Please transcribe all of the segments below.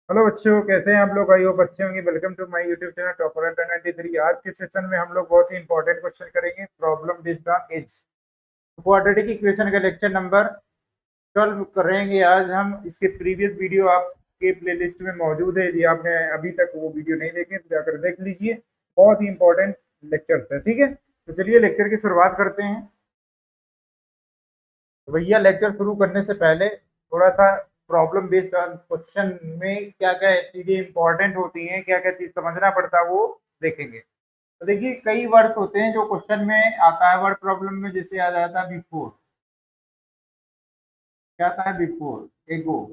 Hello बच्चों, कैसे हैं आप लोग? आई होप अच्छे होंगे। Welcome to my YouTube channel topper under 93। आज के सेशन में हम लोग बहुत ही इंपॉर्टेंट क्वेश्चन करेंगे, problem based on age. Quadratic equation का लेक्चर नंबर 12 करेंगे आज हम। इसके प्रीवियस वीडियो आपके प्लेलिस्ट में मौजूद है, यदि आपने अभी तक वो वीडियो नहीं देखे तो जाकर देख लीजिए। बहुत ही इंपॉर्टेंट लेक्चर है, ठीक है। तो चलिए लेक्चर की शुरुआत करते हैं। तो भैया, लेक्चर शुरू करने से पहले थोड़ा सा प्रॉब्लम बेस्ड क्वेश्चन में क्या क्या चीजें इंपॉर्टेंट होती हैं, क्या क्या चीज समझना पड़ता है, वो देखेंगे। तो देखिए, कई वर्ड्स होते हैं जो क्वेश्चन में आता है वर्ड प्रॉब्लम में, जैसे आ जाता है बिफोर। क्या आता है? बिफोर, एगो।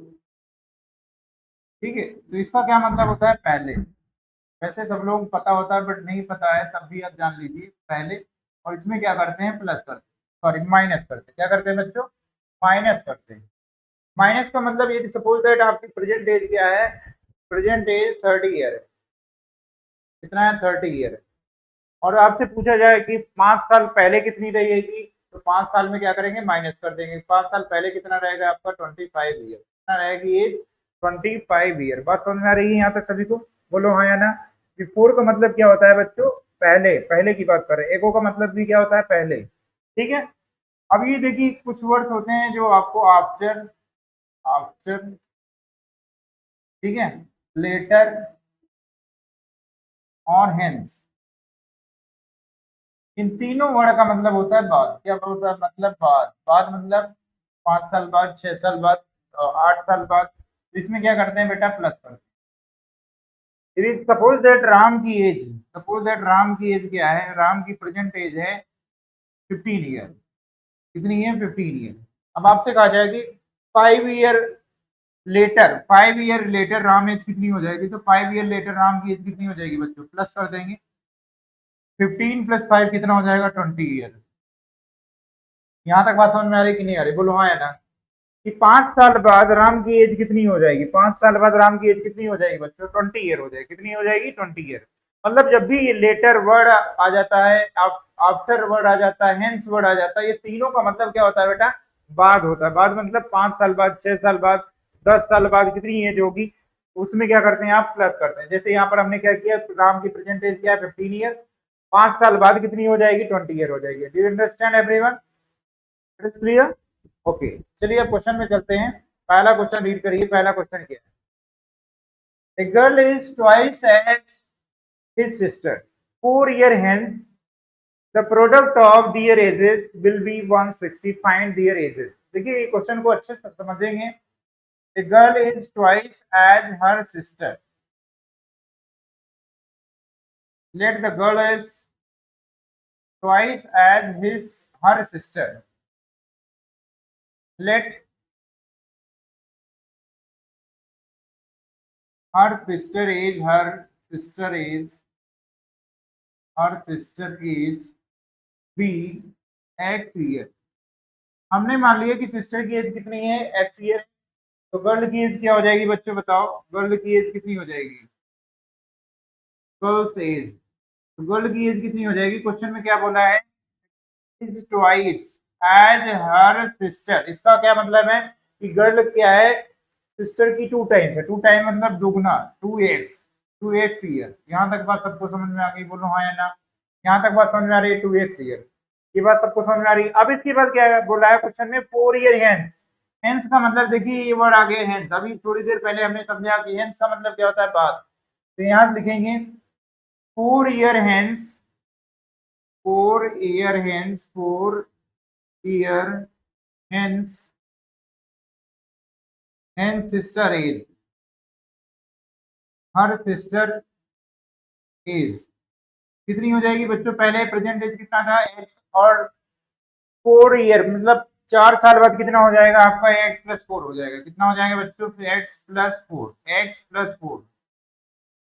ठीक है, तो इसका क्या मतलब होता है? पहले। वैसे सब लोग पता होता है, बट नहीं पता है तब भी आप जान लीजिए, पहले। और इसमें क्या करते हैं? प्लस करते हैं, सॉरी माइनस करते हैं। क्या करते हैं बच्चों? माइनस करते हैं। माइनस का मतलब ये, सपोज दैट आपकी प्रेजेंट एज क्या है? प्रेजेंट एज 30 ईयर है। कितना है? 30 ईयर है। और आपसे पूछा जाए कि 5 साल पहले कितनी रहेगी, तो 5 साल में क्या करेंगे? माइनस कर देंगे। 5 साल पहले कितना रहेगा आपका? 25 ईयर। कितना रहेगी एज? 25 ईयर। बात समझ में आ रही है यहाँ तक सभी को? बोलो हाँ या ना। बिफोर का मतलब क्या होता है बच्चों? पहले। पहले की बात कर रहे हैं। एगो का मतलब भी क्या होता है? पहले। ठीक है। अब ये देखिए, कुछ वर्ड्स होते हैं जो आपको आफ्टर, आफ्टर, ठीक है, लेटर और हेंस, इन तीनों वर्ड का मतलब होता है बाद। क्या होता है? मतलब बाद। बाद मतलब 5 साल बाद, 6 साल बाद, 8 साल बाद। तो इसमें क्या करते हैं बेटा? प्लस करते हैं। It is suppose that Ram की एज, सपोज दैट राम की एज क्या है? राम की प्रेजेंट एज है 15 ईयर। कितनी है? 15 ईयर। अब आपसे कहा जाए कि 5 year later, 5 year later Ram age कितनी हो जाएगी? तो 5 ईयर लेटर राम की एज कितनी हो जाएगी बच्चों? प्लस कर देंगे। 15 + 5 कितना हो जाएगा? 20 ईयर। यहाँ तक बात समझ में आ रही कि नहीं आ रही? बोलो हाँ या ना। कि 5 साल बाद राम की एज कितनी हो जाएगी? 5 साल बाद राम की एज कितनी हो जाएगी बच्चों? 20 ईयर हो जाएगी। कितनी हो जाएगी? 20 ईयर। मतलब जब भी लेटर वर्ड आ जाता है, आफ्टर वर्ड आ जाता है, हेंस वर्ड आ जाता है, ये तीनों का मतलब क्या होता है बेटा? बाद होता है। बाद मतलब 5 साल बाद, 6 साल बाद, 10 साल बाद कितनी एज होगी, उसमें क्या करते हैं आप? प्लस करते हैं। जैसे यहाँ पर हमने क्या किया? राम की प्रेजेंट एज क्या है? 15 ईयर। 5 साल बाद कितनी हो जाएगी? 20 ईयर हो जाएगी। Do you understand everyone? It is clear? Okay. चलिए अब क्वेश्चन में चलते हैं। पहला क्वेश्चन रीड करिए। पहला क्वेश्चन क्या है? A girl is twice age his sister, 4 year hence the product of their ages will be 160. Find their ages. देखिए, ये क्वेश्चन को अच्छे से समझेंगे। A girl is twice age her sister. Let the girl is twice age his her sister. Let her sister age be x year. हमने मान लिया कि सिस्टर की एज कितनी है? X year. तो गर्ल की एज क्या हो जाएगी बच्चों? बताओ, गर्ल की एज कितनी हो जाएगी? Girl's age. तो गर्ल की एज कितनी हो जाएगी? क्वेश्चन में क्या बोला है? Is twice age her sister. इसका क्या मतलब है? कि गर्ल क्या है? सिस्टर की 2 टाइम्स है। 2 टाइम मतलब दुगना, 2x। 2x year. यहाँ तक बात सबको समझ में आ गई? बोलो हाँ या ना। यहाँ तक बात समझ में आ रही है? 2x year. ये बात सबको समझ में आ रही है? अब इसके बाद क्या बोला है क्वेश्चन में? 4 ईयर हेंस। हेंस का मतलब देखिए, ये वर्ड आ गया हेंस। अभी थोड़ी देर पहले हमने समझा कि हेंस का मतलब क्या होता है? बाद। तो यहाँ लिखेंगे 4 year hence, 4 year hence, 4 year hence, hence sister age, her sister age कितनी हो जाएगी बच्चों? पहले प्रेजेंट एज कितना था? एक्स। और 4 ईयर मतलब 4 साल बाद कितना हो जाएगा आपका? x + 4 हो जाएगा। कितना हो जाएगा बच्चों? x + 4, x + 4।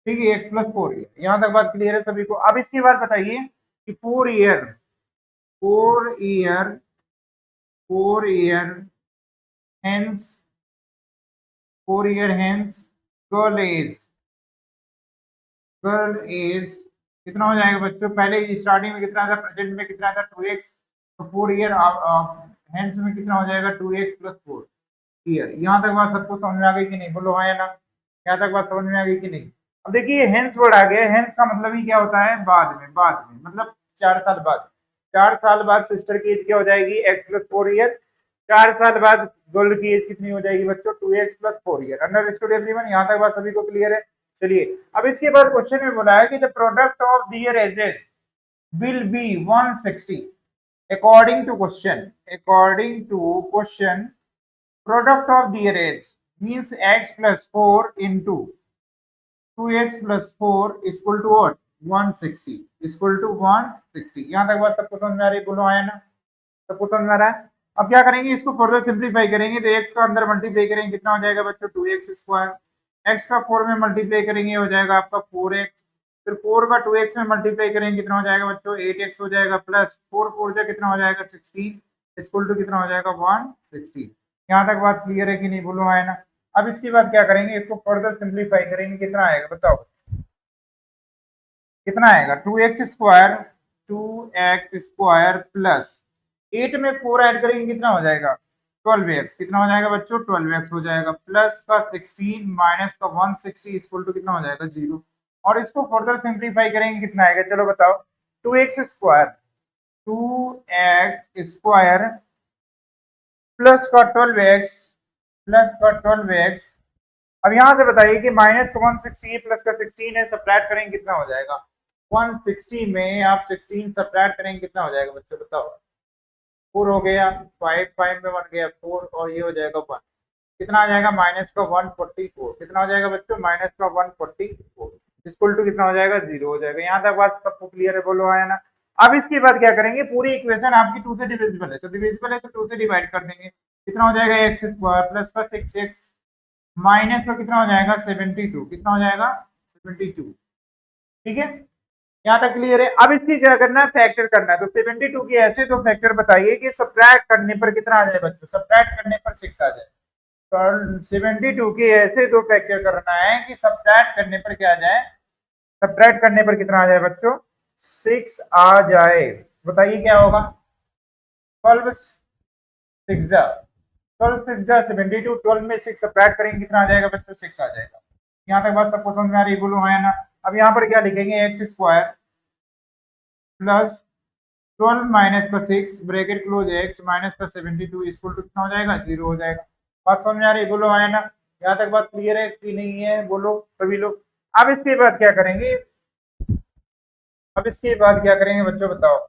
ठीक है, x + 4। यहाँ तक बात क्लियर है सभी को? अब इसके बाद बताइए कि 4 year, 4 year, 4 year hence, 4 year hence girl age, girl age कितना हो जाएगा बच्चों? पहले स्टार्टिंग में कितना था? प्रेजेंट में कितना था? 2x। तो 4 ईयर हेंस में कितना हो जाएगा? 2x + 4 year. यहाँ तक बात सबको समझ में आ गई कि नहीं? बोलो हाँ या ना। यहाँ तक बात समझ में आ गई कि नहीं? अब देखिए हेंस वर्ड आ गया, हेंस का मतलब ही क्या होता है, बाद में मतलब 4 साल बाद। 4 साल बाद सिस्टर की एज क्या हो जाएगी, x+4 ईयर। 4 साल बाद गर्ल की एज कितनी हो जाएगी बच्चों, 2x+4 ईयर। Understood everyone? यहाँ तक बात सभी को क्लियर है? चलिए अब इसके बाद क्वेश्चन में बोला है कि the product of their ages will be 160 according to question product of their age means x plus 4 into 2x plus 4 is equal to what, 160 is equal to 160। यहाँ तक बात सबको समझ में आ रही है? बोलो आया ना, सबको समझ में आ रहा है? अब क्या करेंगे, इसको फर्दर सिंप्लीफाई करेंगे तो x का अंदर मल्टीप्लाई करेंगे कितना हो जाएगा बच्चों, 2x²। x का 4 में मल्टीप्लाई करेंगे हो जाएगा आपका 4x। फिर 4 का 2x में मल्टीप्लाई करेंगे कितना हो जाएगा बच्चों, 8x हो जाएगा, प्लस 4 4 जा कितना हो जाएगा 16 इक्वल टू कितना हो जाएगा 160। यहाँ तक बात क्लियर है कि नहीं? बोलो है ना। अब इसके बाद क्या करेंगे, इसको फर्दर सिंप्लीफाई करेंगे, कितना आएगा बताओ, कितना आएगा, 2x² प्लस 8 में 4 ऐड करेंगे कितना हो जाएगा, 12x। कितना हो जाएगा बच्चों, 12x हो जाएगा, प्लस का 16 माइनस का 160 इक्वल टू कितना हो जाएगा 0। और इसको फर्दर सिंप्लीफाई करेंगे कितना आएगा, चलो बताओ, 2x² प्लस का 12x। अब यहां से बताइए कि माइनस का 160 प्लस का 16 है, सब्ट्रैक्ट करेंगे कितना हो जाएगा, 160 में आप 16 सब्ट्रैक्ट करेंगे कितना हो जाएगा बच्चों बताओ, 4 हो गया, 5 5 में 1 गया 4 और ये हो जाएगा 1। कितना आ जाएगा, माइनस का 144। कितना हो जाएगा बच्चों, माइनस का 144 इक्वल टू कितना हो जाएगा 0 हो जाएगा। यहाँ तक बात सबको क्लियर है? बोलो आया ना। अब इसके बाद क्या करेंगे, पूरी इक्वेशन आपकी 2 से डिविजिबल है, तो डिविजिबल है तो 2 से डिवाइड कर देंगे। कितना हो जाएगा, x² प्लस का 6x माइनस का कितना हो जाएगा 72। कितना हो जाएगा 72। ठीक है, यहाँ तक क्लियर है? अब इसकी क्या करना है, फैक्टर करना है। तो 72 के ऐसे दो फैक्टर बताइए कि सब्ट्रैक्ट करने पर कितना आ जाए बच्चों, सब्ट्रैक्ट करने पर 6 आ जाए। तो 72 के ऐसे दो फैक्टर करना है कि सब्ट्रैक्ट करने पर क्या आ जाए, सब्ट्रैक्ट करने पर कितना आ जाए बच्चों, 6 आ जाए। बताइए क्या होगा, 12 6 12 6 72, 12 में 6 सब्ट्रैक्ट करेंगे कितना आ जाएगा बच्चों, 6 आ जाएगा। यहाँ तक बात सबको समझ में आ रही है? बोलो हाँ या ना। अब यहाँ पर क्या लिखेंगे, x² प्लस 12 माइनस का 6 ब्रैकेट क्लोज x माइनस का 72 इक्वल टू कितना हो जाएगा 0 हो जाएगा। बात समझ में आ रही है? बोलो हाँ ना। यहाँ तक बात क्लियर है कि नहीं है? बोलो सभी लोग। अब इसके बाद क्या करेंगे, अब इसके बाद क्या करेंगे बच्चों बताओ,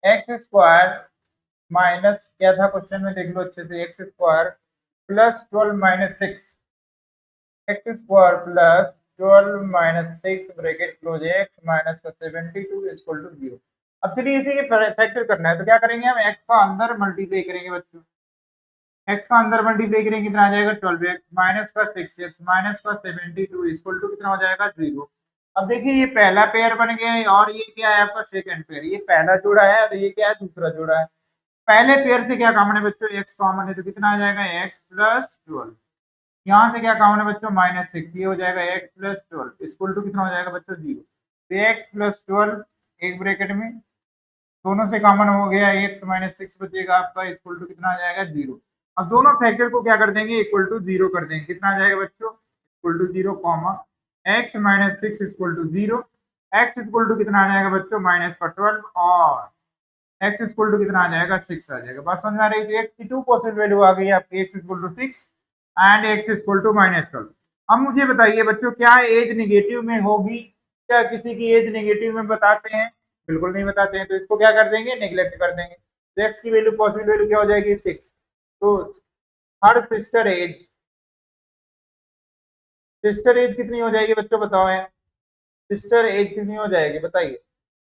x² माइनस क्या था क्वेश्चन में देख लो अच्छे से, x² plus 12 minus 6 x² plus 12 minus 6 bracket close x minus का 72 इक्वल टू 0। अब चलिए इसे फैक्टर करना है तो क्या करेंगे हम, x का अंदर मल्टीप्लाई करेंगे बच्चों, x का अंदर मल्टीप्लाई करेंगे कितना आ जाएगा 12x माइनस का 6x माइनस का 72 इक्वल टू कितना हो जाएगा 0। अब देखिए ये पहला पेयर बन गया है और ये क्या है आपका सेकंड पेयर, ये पहला जोड़ा है और ये क्या है दूसरा जोड़ा है। पहले पेयर से क्या कॉमन है बच्चों, x कॉमन है तो कितना आ जाएगा x प्लस 12। यहाँ से क्या कॉमन है बच्चों, माइनस 6, ये हो जाएगा x प्लस 12 इक्वल टू कितना हो जाएगा बच्चों 0। तो x प्लस 12 एक ब्रैकेट में, दोनों से कॉमन हो गया, x माइनस 6 बचेगा आपका इक्वल टू कितना आ जाएगा 0। अब दोनों फैक्टर को क्या कर देंगे, इक्वल टू 0 कर देंगे। कितना आ जाएगा बच्चों, equal to 0 comma x minus 6 equal to 0। x equal to कितना आ जाएगा बच्चों, माइनस का 12 और x इक्वल टू कितना आ जाएगा 6 आ जाएगा। बात समझ आ रही है? x की 2 पॉसिबल वैल्यू आ गई आपकी, x equal to 6 and x equal to minus 12। अब मुझे बताइए बच्चों, क्या एज नेगेटिव में होगी, क्या किसी की एज नेगेटिव में बताते हैं, बिल्कुल नहीं बताते हैं, तो इसको क्या कर देंगे, नेग्लेक्ट कर देंगे। तो x की वैल्यू पॉसिबल वैल्यू क्या हो जाएगी 6। तो हर सिस्टर एज कितनी हो जाएगी बच्चों बताओ, है सिस्टर एज कितनी हो जाएगी बताइए,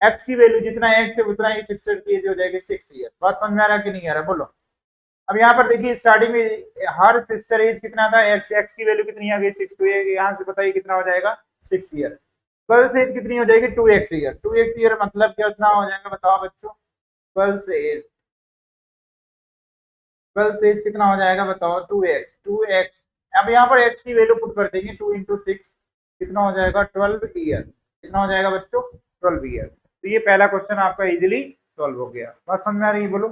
x की वैल्यू जितना x है उतना ही सिस्टर की एज हो जाएगी 6 ईयर। बात समझ में आ रहा है कि नहीं आ रहा, बोलो। अब यहाँ पर देखिए स्टार्टिंग में हर सिस्टर एज कितना था, x की वैल्यू कितनी आ गई 6, तो यहाँ से बताइए कितना हो जाएगा 6 ईयर। गर्ल्स एज कितनी हो जाएगी 2x ईयर। 2x ईयर मतलब कितना हो जाएगा बताओ बच्चों, गर्ल्स एज कितना हो जाएगा बताओ 2x। अब यहाँ पर x की वैल्यू पुट कर देंगे, 2 इंटू 6 कितना हो जाएगा 12 ईयर। कितना हो जाएगा बच्चों 12 ईयर। तो ये पहला क्वेश्चन आपका इजीली सॉल्व हो गया। बात समझ में आ रही है, बोलो।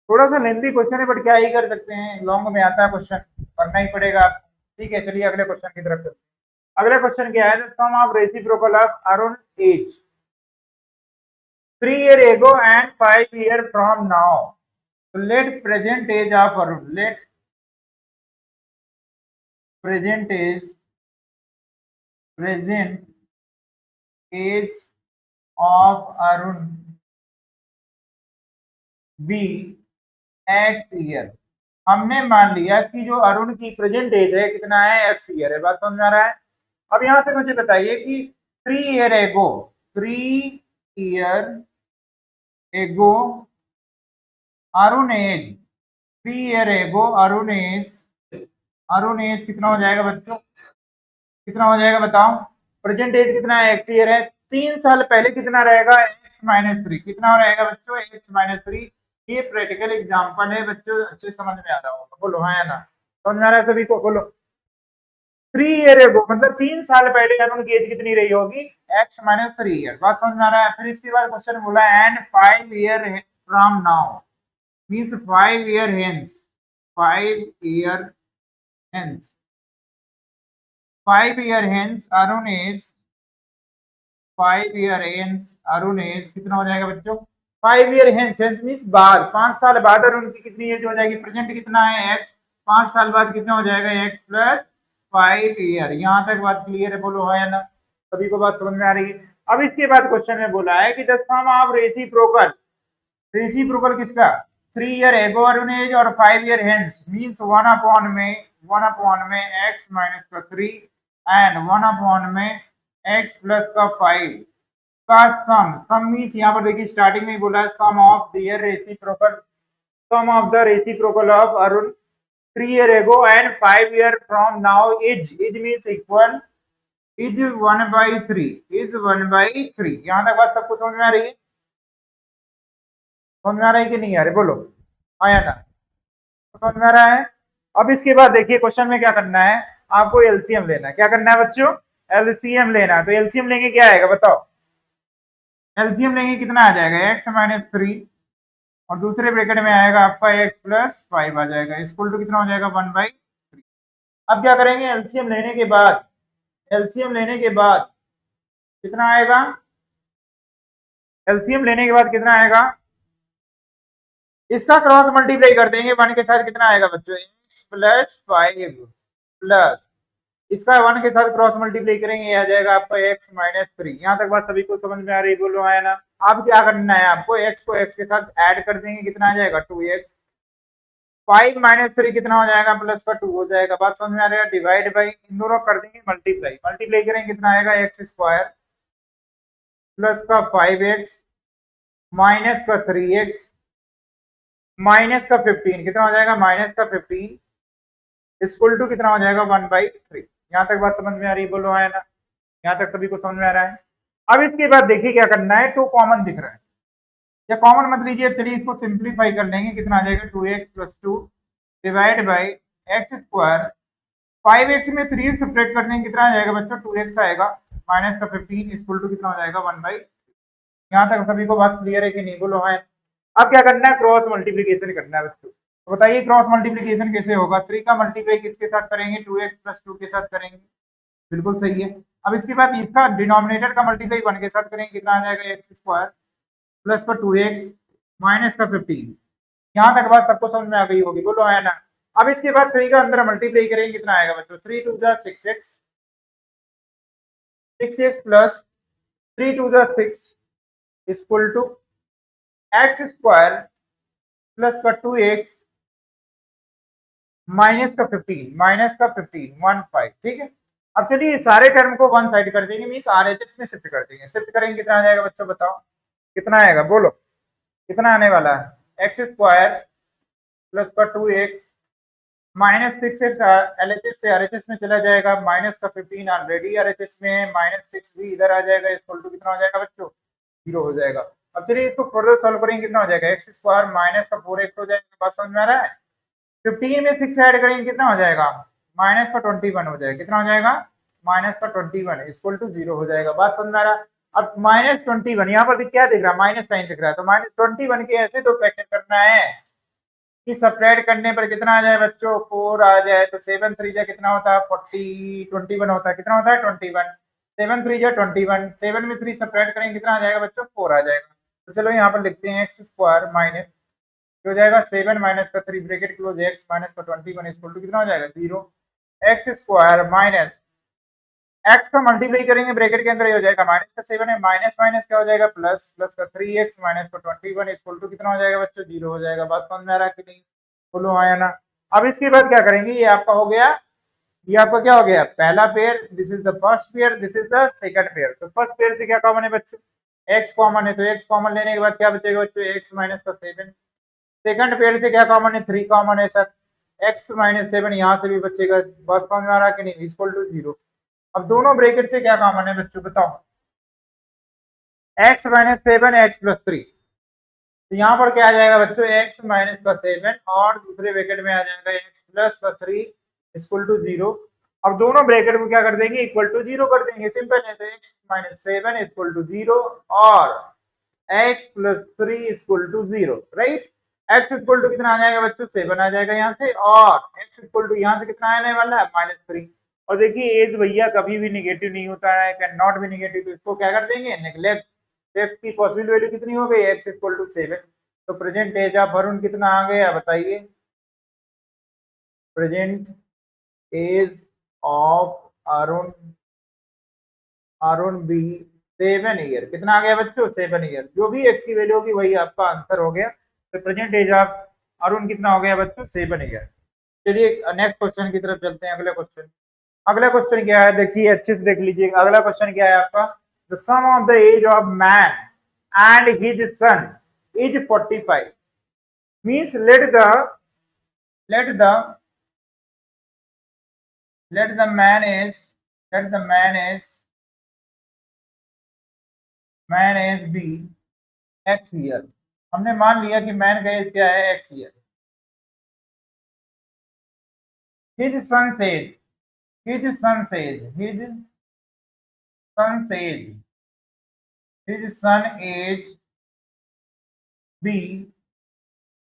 थोड़ा सा लेंथी क्वेश्चन है बट क्या ही कर सकते हैं, लॉन्ग में आता है क्वेश्चन, करना ही पड़ेगा आपको। ठीक है, चलिए अगले क्वेश्चन की तरफ चलते हैं। अगला क्वेश्चन क्या है, the sum of reciprocal of Arun age 3 year ago and 5 year from now. So let present age of Arun, let present age of Arun be x year। हमने मान लिया कि जो अरुण की प्रेजेंट एज है कितना है, एक्स ईयर है। बात समझ में आ रहा है। अब यहां से मुझे बताइए कि 3 year ago Arun age 3 year ago Arun age कितना हो जाएगा बच्चों, कितना हो जाएगा बताओ। प्रेजेंट एज कितना है, एक्स ईयर है। 3 साल पहले कितना रहेगा, x-3। कितना रहेगा बच्चों, x-3। ये प्रैक्टिकल एग्जांपल है बच्चों, अच्छे समझ में आ रहा होगा, बोलो हाँ या ना। समझ में आ रहा है सभी को, बोलो। 3 year ago मतलब 3 साल पहले अरुण की एज कितनी रही होगी, x-3 ईयर। बात समझ में आ रहा है। फिर इसके बाद क्वेश्चन बोला and 5 year from now means 5 year hence, 5 year hence, 5 year hence Arun age 5 year hence Arun age कितना हो जाएगा बच्चों, 5 year hence मीन्स बाद, 5 साल बाद अरुण की कितनी एज हो जाएगी। प्रेजेंट कितना है x, 5 साल बाद कितना हो जाएगा x+5 year। यहाँ तक बात क्लियर है, बोलो हाँ या ना। सभी को बात समझ में आ रही है। अब इसके बाद क्वेश्चन में बोला है कि the sum of reciprocal, reciprocal किसका, 3 year ago अरुण एज और 5 year hence मीन्स 1/में x-3 एंड 1/में x+5 का सम मीन्स यहाँ पर देखिए स्टार्टिंग में बोला है sum of their reciprocal, sum of the reciprocal of Arun 3 year ago and 5 year from now is means equal is 1/3, is 1/3। यहाँ तक बात सबको समझ में आ रही है, समझ में आ रही है कि नहीं आ रही, बोलो हाँ या ना। समझ में आ रहा है। अब इसके बाद देखिए क्वेश्चन में क्या करना है, आपको एलसीएम लेना है। क्या करना है बच्चों, एलसीएम लेना है। तो एलसीएम लेंगे क्या आएगा बताओ, एलसीएम लेंगे कितना आ जाएगा, x-3 और दूसरे ब्रैकेट में आएगा आपका x+5 आ जाएगा, इक्वल टू कितना हो जाएगा 1/3। अब क्या करेंगे, एलसीएम लेने के बाद, एलसीएम लेने के बाद कितना आएगा, एलसीएम लेने के बाद कितना आएगा, इसका क्रॉस मल्टीप्लाई कर देंगे 1 के साथ, कितना आएगा बच्चों x+5 प्लस इसका 1 के साथ क्रॉस मल्टीप्लाई करेंगे, आ जाएगा आपका x-3। यहाँ तक बात सभी को समझ में आ रही, बोलो आया ना। अब क्या करना है आपको, x को x के साथ ऐड कर देंगे, कितना आ जाएगा 2x, 5-3 कितना हो जाएगा, प्लस का 2 हो जाएगा। बात समझ में आ रही है। डिवाइड बाई, इन दोनों कर देंगे मल्टीप्लाई, मल्टीप्लाई करेंगे कितना आएगा, x² प्लस का 5x माइनस का 3x माइनस का 15 कितना हो जाएगा, माइनस का 15 इक्वल टू कितना हो जाएगा 1/3। यहाँ तक बात समझ में आ रही है, बोलो है ना। यहाँ तक सभी को समझ में आ रहा है। अब इसके बाद देखिए क्या करना है, 2 कॉमन दिख रहा है, या कॉमन मत लीजिए, चलिए इसको सिंप्लीफाई कर लेंगे, कितना आ जाएगा 2x+2 divide by x², 5x में 3x सब्ट्रैक्ट कर देंगे, कितना आ जाएगा बच्चों 2x आएगा, माइनस का 15 इक्वल टू कितना हो जाएगा 1/3। यहाँ तक सभी को बात क्लियर है कि नहीं, बोलो है। अब क्या करना है, क्रॉस मल्टीप्लीकेशन करना है बच्चों। तो बताइए क्रॉस मल्टीप्लीकेशन कैसे होगा, 3 का मल्टीप्लाई किसके साथ करेंगे, 2x+2 के साथ करेंगे, बिल्कुल सही है। अब इसके बाद इसका डिनोमिनेटर का मल्टीप्लाई 1 के साथ करेंगे, कितना आ जाएगा x² प्लस का 2x माइनस का 15। यहाँ तक बात सबको समझ में आ गई होगी, बोलो है ना। अब इसके बाद 3 का अंदर मल्टीप्लाई करेंगे, कितना आएगा बच्चों 3 2 जा 6x, 6x प्लस 3 2 जा 6 इक्वल टू x² प्लस का 2x माइनस का 15 15, ठीक है। अब चलिए सारे टर्म को वन साइड कर देंगे, मीन्स RHS में शिफ्ट कर देंगे, शिफ्ट करेंगे कितना आ जाएगा बच्चों बताओ, कितना आएगा बोलो, कितना आने वाला है, x² प्लस का 2x माइनस 6x LHS से RHS में चला जाएगा, माइनस का 15 ऑलरेडी RHS में है, माइनस 6 भी इधर आ जाएगा, इक्वल टू कितना हो जाएगा बच्चों 0 हो जाएगा। अब चलिए इसको फर्दर सॉल्व करेंगे, कितना हो जाएगा x² माइनस का 4x हो जाएगा। बात समझ में आ रहा है। 15 में 6 ऐड करेंगे, कितना हो जाएगा माइनस का 21 हो जाएगा, कितना हो जाएगा माइनस का 21 इक्वल टू 0 हो जाएगा। बात समझ में आ रहा। अब -21 यहाँ पर क्या दिख रहा है, माइनस साइन दिख रहा है, तो -21 के ऐसे 2 फैक्टर करना है, कि सब्ट्रैक्ट करने पर कितना आ जाए बच्चों, 4 आ जाए, तो 7 3 जा कितना होता है 40, 21 होता है, कितना होता है 21, 7 3 जा 21, 7 में 3 सब्ट्रैक्ट करेंगे कितना आ जाएगा बच्चों, 4 आ जाएगा। तो चलो यहाँ पर लिखते हैं एक्स स्क्वायर माइनस हो जाएगा 7 माइनस का 3 ब्रैकेट क्लोज एक्स माइनस का 21 इक्वल टू कितना हो जाएगा 0, एक्स स्क्वायर माइनस एक्स का मल्टीप्लाई करेंगे ब्रैकेट के अंदर ये हो जाएगा माइनस का 7 है, माइनस माइनस क्या हो जाएगा प्लस, प्लस का 3x माइनस का 21 इक्वल टू कितना हो जाएगा बच्चों 0 हो जाएगा। बात समझ में आ रहा है कि नहीं, बोलो आया ना। अब इसके बाद क्या करेंगे, ये आपका हो गया, ये आपका क्या हो गया पहला pair, this is the first pair, this is the second pair. तो फर्स्ट पेयर से क्या कॉमन है बच्चों, x कॉमन है, तो x कॉमन लेने के बाद क्या बचेगा बच्चों, x माइनस का 7। सेकंड पेयर से क्या कॉमन है, 3 कॉमन है सर, x माइनस 7 यहाँ से भी बचेगा। बस समझ में आ रहा है कि नहीं, इक्वल टू 0। अब दोनों ब्रैकेट से क्या कॉमन है बच्चों बताओ, x माइनस 7 x प्लस 3, तो यहाँ पर क्या आ जाएगा बच्चों x माइनस का 7 और दूसरे ब्रैकेट में आ जाएगा x प्लस का 3 इक्वल टू 0। अब दोनों ब्रैकेट को क्या कर देंगे, इक्वल टू 0 कर देंगे, सिंपल है। तो x माइनस 7 इक्वल टू 0 और x plus 3 equal to 0, right. x equal to कितना आ जाएगा बच्चों, 7 आ जाएगा यहाँ से, और x इक्वल टू यहाँ से कितना आने वाला है -3। और देखिए एज भैया कभी भी निगेटिव नहीं होता है, कैन नॉट बी निगेटिव, तो इसको क्या कर देंगे नेग्लेक्ट। एक्स की पॉसिबल वैल्यू कितनी हो गई, x इक्वल टू 7। तो प्रेजेंट एज ऑफ अरुण कितना आ गया बताइए, present age of Arun, Arun be 7 year, कितना आ गया बच्चों 7 ईयर। जो भी एक्स की वैल्यू होगी वही आपका आंसर हो गया। तो प्रेजेंट एज ऑफ अरुण कितना हो गया बच्चों 7 ईयर। चलिए नेक्स्ट क्वेश्चन की तरफ चलते हैं। अगला क्वेश्चन, अगला क्वेश्चन क्या है देखिए अच्छे से देख लीजिए। अगला क्वेश्चन क्या है आपका, the sum of the age of man and his son is 45, means let the let the man is let the man is be x year. हमने मान लिया कि मैन का एज क्या है x year. his son's age his son's age son's age his son age b,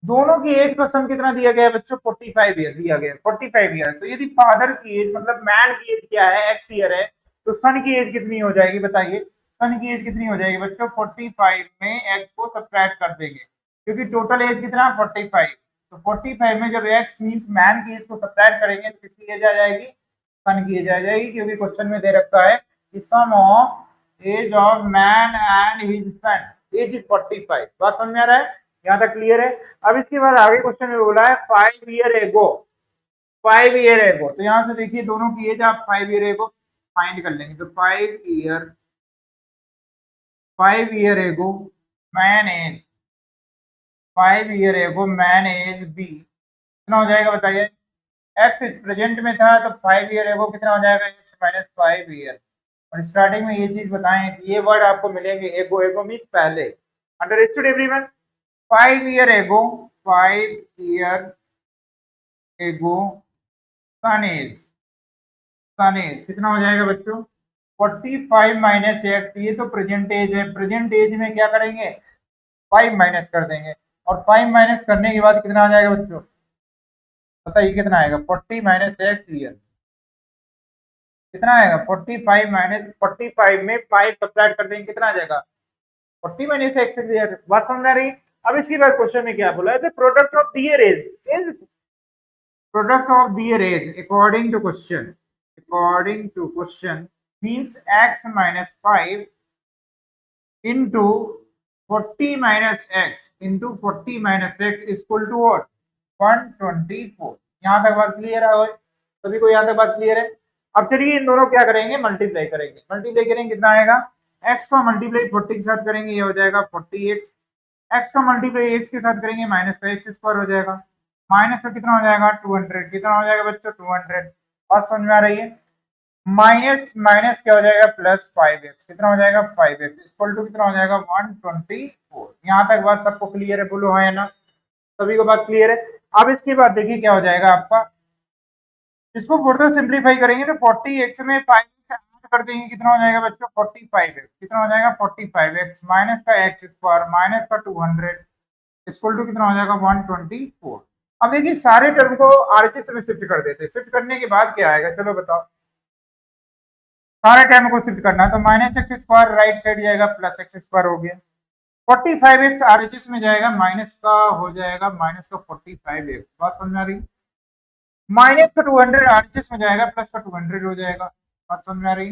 दोनों की as का सम कितना दिया गया है बच्चों 45 ईयर दिया गया है, 45 ईयर। तो यदि फादर की एज मतलब मैन की एज क्या है x ईयर है, तो सन की एज कितनी हो जाएगी बताइए, सन की एज कितनी हो जाएगी बच्चों 45 में x को सब्ट्रैक्ट कर देंगे, क्योंकि टोटल एज कितना 45। तो 45 में जब x मींस मैन की एज को सब्ट्रैक्ट करेंगे तो किसकी एज आ जाएगी, सन की एज आ जाएगी, क्योंकि क्वेश्चन में दे रखा है कि sum of age of man and his son age 45। बात समझ में आ रहा है, यहाँ तक क्लियर है। अब इसके बाद आगे क्वेश्चन में बोला है 5 ईयर एगो, 5 ईयर एगो, तो यहाँ से देखिए दोनों की एज आप 5 ईयर एगो फाइंड कर लेंगे। तो 5 year ago man age, 5 year ago man age be कितना हो जाएगा बताइए, एक्स प्रेजेंट में था तो 5 ईयर एगो कितना हो जाएगा एक्स माइनस 5 ईयर। और स्टार्टिंग में ये चीज बताएं कि ये वर्ड आपको मिलेंगे एगो, एगो मीन्स पहले, अंडरस्टूड एवरीवन। 5 ईयर एगो, 5 ईयर एगो सन एज, सन एज कितना हो जाएगा बच्चों 45 माइनस एक्स, ये तो प्रेजेंट एज है, प्रेजेंट एज में क्या करेंगे 5 माइनस कर देंगे, और 5 माइनस करने के बाद कितना आ जाएगा बच्चों बताइए, कितना आएगा 40 माइनस एक्स ईयर, कितना आएगा 45 माइनस 45 में 5 सब्ट्रैक्ट कर देंगे कितना आ जाएगा 40 माइनस एक्स ईयर। बात समझ आ रही। अब इसके बाद क्वेश्चन में क्या बोला है, the product of their age is, product of their age according to question means x minus 5 into 40 minus x into 40 minus x is equal to what 124। यहाँ तक बात क्लियर है सभी को, यहाँ तक बात क्लियर है। अब चलिए इन दोनों क्या करेंगे मल्टीप्लाई करेंगे, मल्टीप्लाई करेंगे कितना आएगा, x का मल्टीप्लाई 40 के साथ करेंगे ये हो जाएगा 40x, x का मल्टीप्लाई x के साथ करेंगे माइनस का x स्क्वायर हो जाएगा, माइनस का कितना हो जाएगा 200, कितना हो जाएगा बच्चों 200। बात समझ में आ रही है। माइनस माइनस क्या हो जाएगा प्लस 5x, कितना हो जाएगा 5x इक्वल टू कितना हो जाएगा 124। यहाँ तक बात सबको क्लियर है, बोलो हाँ या ना, सभी को बात क्लियर है। अब इसके बाद देखिए क्या हो जाएगा आपका, इसको फर्दर सिंप्लीफाई करेंगे तो 40x में 5x ऐड कर देंगे कितना हो जाएगा बच्चों 45x, कितना हो जाएगा 45x माइनस का x स्क्वायर माइनस का 200 इक्वल टू कितना हो जाएगा 124। अब देखिए सारे टर्म को आरएचएस में शिफ्ट कर देते हैं, शिफ्ट करने के बाद क्या आएगा चलो बताओ, सारे टर्म को शिफ्ट करना है तो minus x square right side जाएगा प्लस एक्स स्क्वायर हो गया, 45x आरएचएस में जाएगा माइनस का हो जाएगा माइनस का 45x, बात समझ आ रही, माइनस का 200 आरएचएस में जाएगा प्लस का 200 हो जाएगा, बात समझ आ रही,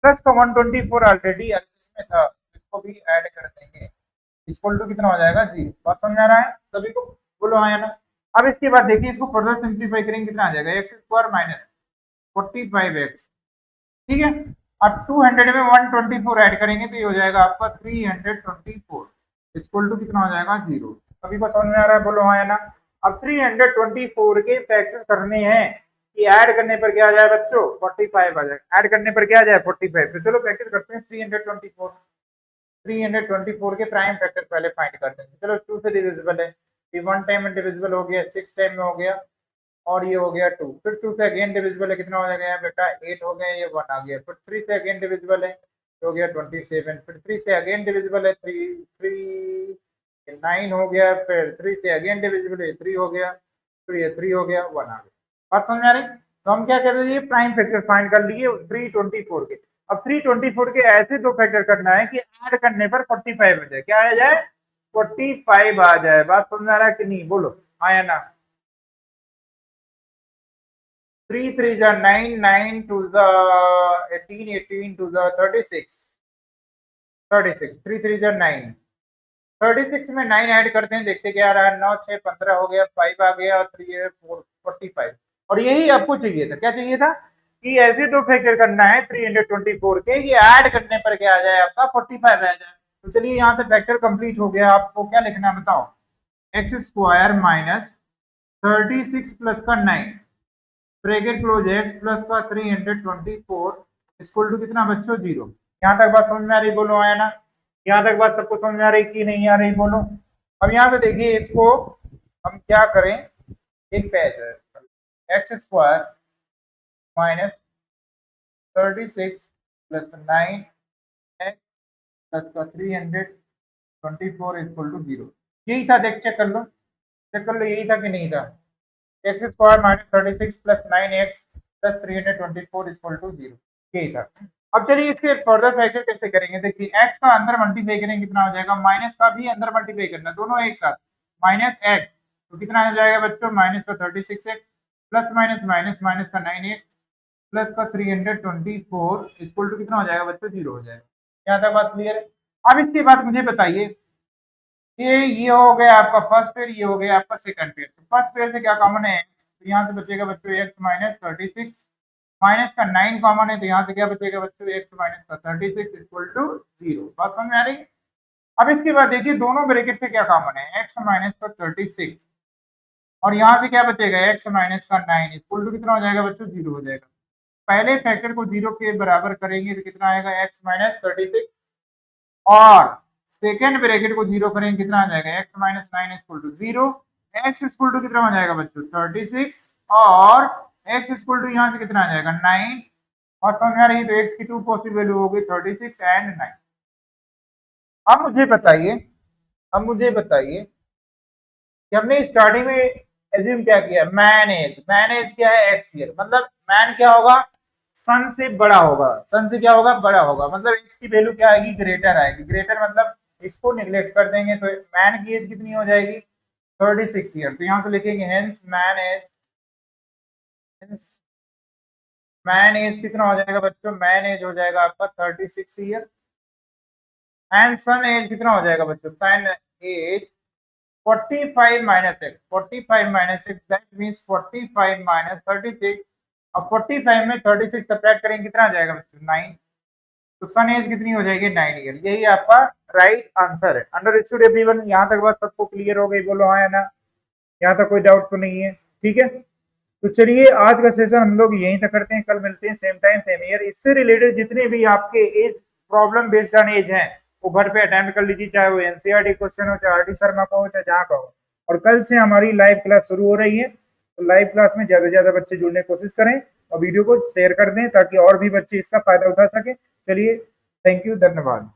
प्लस का 124 ऑलरेडी आरएचएस में था, इसको भी ऐड कर देंगे, इक्वल टू कितना हो जाएगा 0, बात समझ आ रहा है सभी को, बोलो हाँ या ना। अब इसके बाद देखिए इसको फर्दर सिंप्लीफाई करेंगे कितना आ जाएगा एक्स स्क्वायर माइनस 45x, ठीक है। अब 200 में 124 ऐड करेंगे तो ये हो जाएगा आपका 324, इक्वल टू कितना हो जाएगा 0, सभी को समझ में आ रहा है, बोलो हाँ या ना। अब 324 के फैक्टर करने हैं कि ऐड करने पर क्या आ जाए बच्चों 45 आ जाएगा, ऐड करने पर क्या आ जाए 45, तो चलो फैक्टर करते हैं 324 के प्राइम फैक्टर पहले फाइंड करते हैं, चलो 2 से डिविजिबल है, ये 1 टाइम में डिविजिबल हो गया, 6 टाइम में हो गया, और ये हो गया 2, फिर 2 से अगेन डिविजिबल है, कितना हो जाएगा बेटा 8 हो गया, ये 1 आ गया, फिर 3 से अगेन डिविजिबल है तो हो गया 27, फिर 3 से अगेन डिविजिबल है 9 हो गया, फिर 3 से अगेन डिविजिबल है 3 हो गया, फिर ये 3 हो गया 1 आ गया, बात समझ में आ रही। तो हम क्या कर रहे हैं प्राइम फैक्टर फाइंड कर लिए 324 के, अब 324 के ऐसे दो फैक्टर करना है कि ऐड करने पर 45 आ जाए, क्या आ जाए 45 आ जाए, बात समझ आ रहा है कि नहीं, बोलो आया ना। 3 3 जा 9, 9 2 जा 18, 18 2 जा 36, 36 3 3 जा 9, 36 में 9 ऐड करते हैं, देखते क्या आ रहा है 9 6 15 हो गया, 5 आ गया और 3 है 4 45, और यही आपको चाहिए था, क्या चाहिए था कि ऐसे दो फैक्टर करना है 324 के, ये ऐड करने पर क्या आ जाए आपका 45 आ जाए। तो चलिए यहाँ से फैक्टर कंप्लीट हो गया, आपको क्या लिखना है बताओ, एक्स स्क्वायर माइनस 36 प्लस का 9 ब्रैकेट क्लोज एक्स प्लस का 324 इक्वल टू कितना बच्चों 0, यहाँ तक बात समझ में आ रही, बोलो आया ना, यहाँ तक बात सबको समझ में आ रही कि नहीं आ रही, बोलो। अब यहाँ से देखिए इसको हम क्या करें, एक पेज है x square minus 36 plus 9 x plus का 324 इक्वल टू 0, यही था, देख चेक कर लो, चेक कर लो यही था कि नहीं था, x square minus 36 plus 9x plus 324 equal to 0, यही था। अब चलिए इसके फर्दर फैक्टर कैसे करेंगे, देखिए x का अंदर मल्टीप्लाई करेंगे कितना हो जाएगा, माइनस का भी अंदर मल्टीप्लाई करना, दोनों एक साथ माइनस x, तो कितना हो जाएगा बच्चों माइनस का 36x plus minus minus minus का 9x प्लस का 324 इक्वल टू कितना हो जाएगा बच्चों 0 हो जाएगा, यहाँ तक बात क्लियर है। अब इसके बाद मुझे बताइए ये हो गया आपका फर्स्ट पेयर, ये हो गया आपका सेकंड पेयर, तो फर्स्ट पेयर से क्या कॉमन है x, तो यहाँ से बचेगा बच्चों x माइनस 36 माइनस का 9 कॉमन है, तो यहाँ से क्या बचेगा बच्चों x माइनस का 36 इक्वल टू 0, बात समझ में आ रही। अब इसके बाद देखिए दोनों ब्रैकेट से क्या कॉमन है, x माइनस का 36 और यहाँ से क्या बचेगा x माइनस का 9 इक्वल टू कितना हो जाएगा बच्चों 0 हो जाएगा, पहले फैक्टर को 0 के बराबर करेंगे तो कितना आएगा x माइनस 36 और सेकेंड ब्रैकेट को 0 करेंगे कितना आ जाएगा x minus 9 equal to 0, x equal to कितना हो जाएगा बच्चों 36 और x इक्वल टू यहाँ से कितना आ जाएगा 9, और समझ में आ रही है, तो x की टू पॉसिबल वैल्यू होगी 36 एंड 9। अब मुझे बताइए, अब मुझे बताइए कि हमने स्टार्टिंग में एज्यूम क्या किया, मैन एज क्या है एक्स ईयर, मतलब मैन क्या होगा सन से बड़ा होगा, सन से क्या होगा बड़ा होगा, मतलब एक्स की वैल्यू क्या आएगी ग्रेटर आएगी, ग्रेटर मतलब इसको निगलेक्ट कर देंगे तो मैन की एज कितनी हो जाएगी 36 ईयर, तो यहाँ से लिखेंगे हेंस मैन एज कितना हो जाएगा बच्चों, मैन एज हो जाएगा आपका 36 ईयर एंड सन एज कितना हो जाएगा बच्चों, son age 45 minus x, 45 minus x that means 45 minus 36, अब 45 में 36 सब्ट्रैक्ट करेंगे कितना आ जाएगा बच्चों 9, तो सन एज कितनी हो जाएगी 9 ईयर, यही आपका राइट आंसर है। अंडरस्टूड एवरीवन, यहाँ तक बात सबको क्लियर हो गई, बोलो हाँ या ना, यहाँ तक कोई डाउट तो नहीं है, ठीक है। तो चलिए आज का सेशन हम लोग यहीं तक करते हैं, कल मिलते हैं सेम टाइम सेम ईयर, इससे रिलेटेड जितने भी आपके age problem based on age हैं वो घर पे अटेम्प्ट कर लीजिए, चाहे वो एनसीईआरटी क्वेश्चन हो, चाहे आरटी शर्मा का हो, चाहे जहाँ का हो। और कल से हमारी लाइव क्लास शुरू हो रही है, तो लाइव क्लास में ज्यादा से ज्यादा बच्चे जुड़ने की कोशिश करें और वीडियो को शेयर कर दें ताकि और भी बच्चे इसका फायदा उठा सके। चलिए थैंक यू, धन्यवाद।